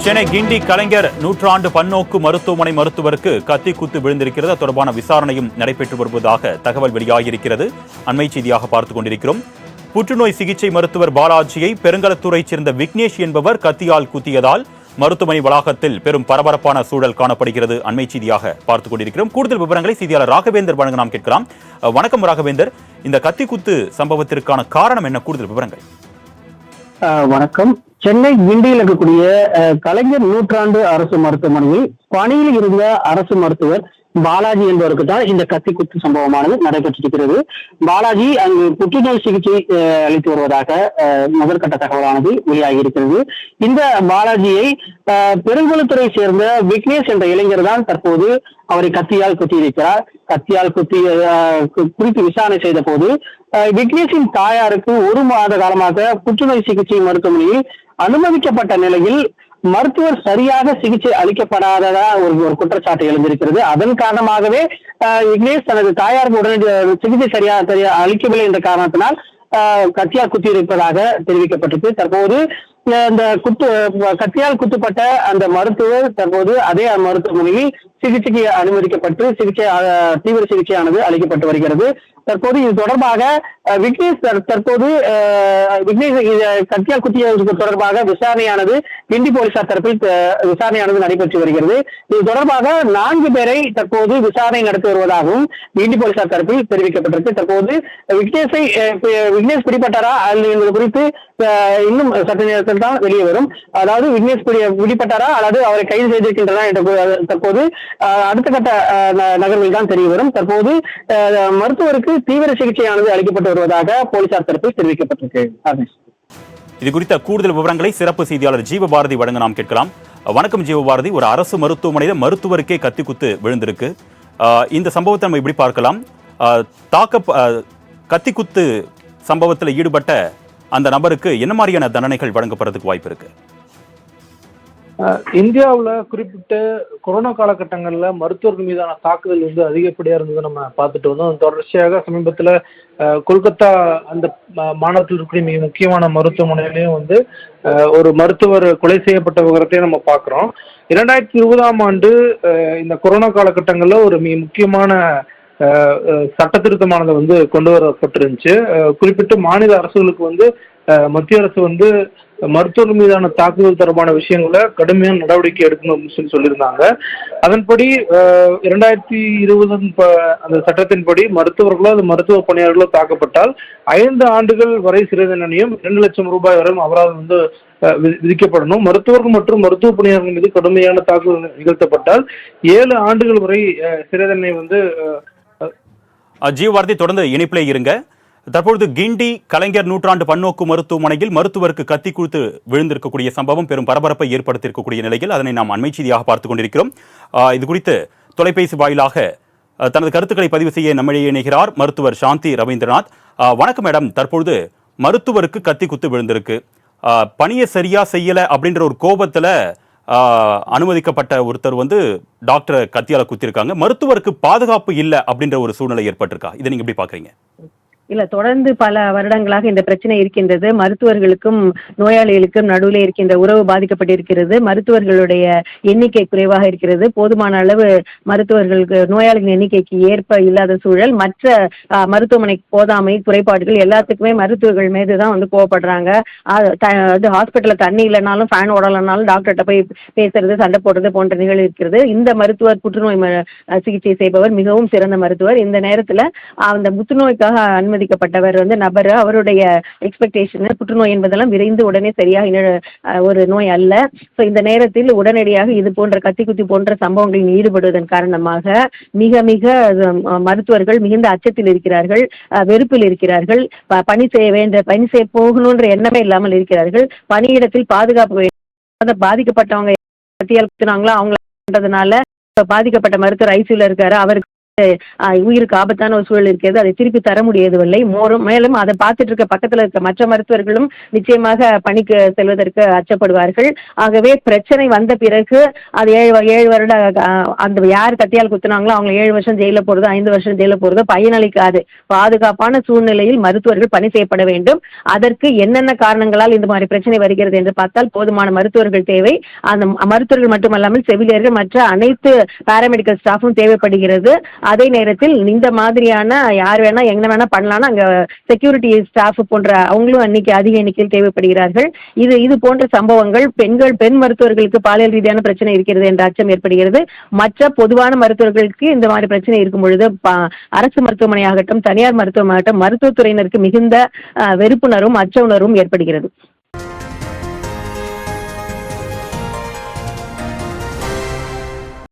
சென்னை கிண்டி கலைஞர் நூற்றாண்டு பன்னோக்கு மருத்துவமனை மருத்துவருக்கு கத்தி குத்து விழுந்திருக்கிறது. தொடர்பான விசாரணையும் நடைபெற்று வருவதாக தகவல் வெளியாகியிருக்கிறது. அண்மை செய்தியாக பார்த்துக் கொண்டிருக்கிறோம். புற்றுநோய் சிகிச்சை மருத்துவர் பாலாஜியை பெருங்கலத்தூரைச் சேர்ந்த விக்னேஷ் என்பவர் கத்தியால் குத்தியதால் மருத்துவமனை வளாகத்தில் பெரும் பரபரப்பான சூழல் காணப்படுகிறது. அண்மை செய்தியாக பார்த்துக் கொண்டிருக்கிறோம். கூடுதல் விவரங்களை செய்தியாளர் ராகவேந்தர் வழங்க நாம் கேட்கலாம். வணக்கம் ராகவேந்தர், இந்த கத்தி குத்து சம்பவத்திற்கான காரணம் என்ன? கூடுதல் விவரங்கள். வணக்கம். சென்னை கிண்டியில் இருக்கக்கூடிய கலைஞர் நூற்றாண்டு அரசு மருத்துவமனையில் பணியில் இருந்த அரசு மருத்துவர் பாலாஜி என்பவருக்கு தான் இந்த கத்தி குத்து சம்பவமானது நடைபெற்றிருக்கிறது. பாலாஜி அங்கு புற்றுநோய் சிகிச்சை அளித்து வருவதாக முதற்கட்ட தகவலானது வெளியாகி இருக்கிறது. இந்த பாலாஜியை பெருங்குளத்துறை சேர்ந்த விக்னேஷ் என்ற இளைஞர் தான் தற்போது அவரை கத்தியால் குத்தியிருக்கிறார். கத்தியால் குத்தி குறித்து விசாரணை செய்த போது விக்னேஷின் தாயாருக்கு 1 மாத காலமாக புற்றுநோய் சிகிச்சை மருத்துவமனையில் அனுமதிக்கப்பட்ட நிலையில் மருத்துவர் சரியாக சிகிச்சை அளிக்கப்படாததா ஒரு குற்றச்சாட்டு எழுந்திருக்கிறது. அதன் காரணமாகவே விக்னேஷ் தனது தாயாருக்கு உடனடி சிகிச்சை சரியாக அளிக்கவில்லை என்ற காரணத்தினால் கத்தியால் குத்தி இருப்பதாக தெரிவிக்கப்பட்டிருக்கு. தற்போது இந்த கத்தியால் குத்துப்பட்ட அந்த மருத்துவர் தற்போது அதே மருத்துவமனையில் சிகிச்சைக்கு அனுமதிக்கப்பட்டு தீவிர சிகிச்சையானது அளிக்கப்பட்டு வருகிறது. தற்போது இது தொடர்பாக விக்னேஷ் கத்தியால் குத்தியதற்கு தொடர்பாக விசாரணையானது கிண்டி போலீசார் தரப்பில் விசாரணையானது நடைபெற்று வருகிறது. இது தொடர்பாக 4 பேரை தற்போது விசாரணை நடத்தி வருவதாகவும் கிண்டி போலீசார் தரப்பில் தெரிவிக்கப்பட்டிருக்கு. தற்போது விக்னேஷ் பிடிபட்டாரா என்பது குறித்து இன்னும் சற்று நேரத்தில் தான் வெளியே வரும். அதாவது விக்னேஷ் பிடிபட்டாரா அல்லது அவரை கைது செய்திருக்கின்றன என்ற தற்போது அடுத்த கட்ட நகர்வில் தான் தெரிய வரும். தற்போது மருத்துவருக்கு தீவிர சிகிச்சையானது அளிக்கப்பட்டு வருவதாக போலீசார் தரப்பில் தெரிவிக்கப்பட்டிருக்கு. இது குறித்த கூடுதல் விவரங்களை சிறப்பு செய்தியாளர் ஜீவபாரதி வழங்க நாம் கேட்கலாம். வணக்கம் ஜீவபாரதி, ஒரு அரசு மருத்துவமனையில் மருத்துவருக்கே கத்தி குத்து விழுந்திருக்கு. இந்த சம்பவத்தை நம்ம இப்படி பார்க்கலாம். கத்தி குத்து சம்பவத்தில் ஈடுபட்ட அந்த நபருக்கு என்ன மாதிரியான தண்டனைகள் வழங்கப்படுறதுக்கு வாய்ப்பு இருக்கு? இந்தியாவில் குறிப்பிட்ட கொரோனா காலகட்டங்களில் மருத்துவர்கள் மீதான தாக்குதல் அதிகப்படியாக இருந்தது நம்ம பார்த்துட்டு வந்தோம். தொடர்ச்சியாக சமீபத்தில் கொல்கத்தா அந்த மாநிலத்தில் இருக்கிற மிக முக்கியமான மருத்துவமனையிலையும் ஒரு மருத்துவர் கொலை செய்யப்பட்ட விவரத்தையும் நம்ம பார்க்குறோம். 2020ஆம் ஆண்டு இந்த கொரோனா காலகட்டங்களில் ஒரு மிக முக்கியமான சட்ட திருத்தமானது கொண்டு வரப்பட்டிருந்துச்சு. குறிப்பிட்ட மாநில அரசுகளுக்கு மத்திய அரசு மருத்துவர் மீதான தாக்குதல் தொடர்பான விஷயங்களை கடுமையான நடவடிக்கை எடுக்கணும் அப்படின்னு சொல்லியிருந்தாங்க. அதன்படி 2020 அந்த சட்டத்தின்படி மருத்துவர்களோ அது மருத்துவ பணியாளர்களோ தாக்கப்பட்டால் 5 ஆண்டுகள் வரை சிறை தண்டனையும் 2 லட்சம் ரூபாய் வரை அபராதம் விதிக்கப்படணும். மருத்துவர்கள் மற்றும் மருத்துவ பணியாளர்கள் மீது கடுமையான தாக்குதல் நிகழ்த்தப்பட்டால் 7 ஆண்டுகள் வரை சிறை தண்டனை ஜீவபாரதி தொடர்ந்து இணைப்பிலே இருங்க. தற்பொழுது கிண்டி கலைஞர் நூற்றாண்டு பன்னோக்கு மருத்துவமனையில் மருத்துவருக்கு கத்தி குத்து விழுந்திருக்கக்கூடிய சம்பவம் பெரும் பரபரப்பை ஏற்படுத்தியிருக்கக்கூடிய நிலையில் அதனை நாம் அண்மை செய்தியாக பார்த்துக் கொண்டிருக்கிறோம். இது குறித்து தொலைபேசி வாயிலாக தனது கருத்துக்களை பதிவு செய்ய நம்மிடையே இணைகிறார் மருத்துவர் சாந்தி ரவீந்திரநாத். வணக்கம் மேடம். தற்பொழுது மருத்துவருக்கு கத்தி குத்து விழுந்திருக்கு. பணியை சரியா செய்யல அப்படின்ற ஒரு கோபத்துல அனுமதிக்கப்பட்ட ஒருத்தர் டாக்டரை கத்தியால குத்திருக்காங்க. மருத்துவருக்கு பாதுகாப்பு இல்லை அப்படின்ற ஒரு சூழ்நிலை ஏற்பட்டிருக்கா? இதை நீங்க எப்படி பாக்குறீங்க? இல்ல, தொடர்ந்து பல வருடங்களாக இந்த பிரச்சனை இருக்கின்றது. மருத்துவர்களுக்கும் நோயாளிகளுக்கும் நடுவில் இருக்கின்ற உறவு பாதிக்கப்பட்டிருக்கிறது. மருத்துவர்களுடைய எண்ணிக்கை குறைவாக இருக்கிறது. போதுமான அளவு மருத்துவர்களுக்கு நோயாளிகளின் எண்ணிக்கைக்கு ஏற்ப இல்லாத சூழல், மற்ற மருத்துவமனைக்கு போதாமை, குறைபாடுகள் எல்லாத்துக்குமே மருத்துவர்கள் மீதுதான் கோவப்படுறாங்க. அது ஹாஸ்பிட்டல்ல தண்ணி இல்லைனாலும் ஃபேன் ஓடலைனாலும் டாக்டர்கிட்ட போய் பேசுறது, சண்டை போடுறது போன்ற நிகழ்வு இருக்கிறது. இந்த மருத்துவர் புற்றுநோய் சிகிச்சை செய்பவர் மிகவும் சிறந்த மருத்துவர். இந்த நேரத்துல அந்த புற்றுநோய்க்காக அனுமதிக்கப்பட்டவர் நபர், அவருடைய எக்ஸ்பெக்டேஷன் புற்றுநோய் என்பதெல்லாம் விரைந்து உடனே சரியாக ஒரு நோய் அல்ல. இந்த நேரத்தில் உடனடியாக இது போன்ற கத்தி குத்தி போன்ற சம்பவங்களில் ஈடுபடுவதன் காரணமாக மிக மிக மருத்துவர்கள் மிகுந்த அச்சத்தில் இருக்கிறார்கள், வெறுப்பில் இருக்கிறார்கள். பணி செய்ய போகணுன்ற எண்ணமே இல்லாமல் இருக்கிறார்கள். பணியிடத்தில் பாதுகாப்பு பாதிக்கப்பட்டவங்க கத்தியால் குத்தினாங்களோ அவங்கள பாதிக்கப்பட்ட மருத்துவர் ஐசியூல இருக்காரு, அவருக்கு உயிருக்கு ஆபத்தான ஒரு சூழல் இருக்கிறது, அதை திருப்பி தர முடியவில்லை. மேலும் அதை பார்த்துட்டு இருக்க பக்கத்துல இருக்க மற்ற மருத்துவர்களும் நிச்சயமாக பணிக்கு செல்வதற்கு அச்சப்படுவார்கள். ஆகவே பிரச்சனை வந்த பிறகு அது 7 வருட அந்த யார் கத்தியால் குத்துனாங்களோ அவங்க 7 வருஷம் ஜெயில போறதோ 5 வருஷம் ஜெயில போறதோ பயனளிக்காது. பாதுகாப்பான சூழ்நிலையில் மருத்துவர்கள் பணி செய்யப்பட வேண்டும். அதற்கு என்னென்ன காரணங்களால் இந்த மாதிரி பிரச்சனை வருகிறது என்று பார்த்தால் போதுமான மருத்துவர்கள் தேவை. அந்த மருத்துவர்கள் மட்டுமல்லாமல் செவிலியர்கள் மற்ற அனைத்து பாராமெடிக்கல் ஸ்டாஃபும் தேவைப்படுகிறது. அதே நேரத்தில் இந்த மாதிரியான யார் வேணா எங்க வேணா பண்ணலாம்னா அங்க செக்யூரிட்டி ஸ்டாஃப் போன்ற அவங்களும் அன்னைக்கு அதிக எண்ணிக்கையில் தேவைப்படுகிறார்கள். இது போன்ற சம்பவங்கள் பெண் மருத்துவர்களுக்கு பாலியல் ரீதியான பிரச்சனை இருக்கிறது என்ற அச்சம் ஏற்படுகிறது. மற்ற பொதுவான மருத்துவர்களுக்கு இந்த மாதிரி பிரச்சனை இருக்கும் பொழுது அரசு மருத்துவமனையாகட்டும் தனியார் மருத்துவமனையாகட்டும் மருத்துவத்துறையினருக்கு மிகுந்த வெறுப்புணர்வும் அச்ச உணர்வும் ஏற்படுகிறது.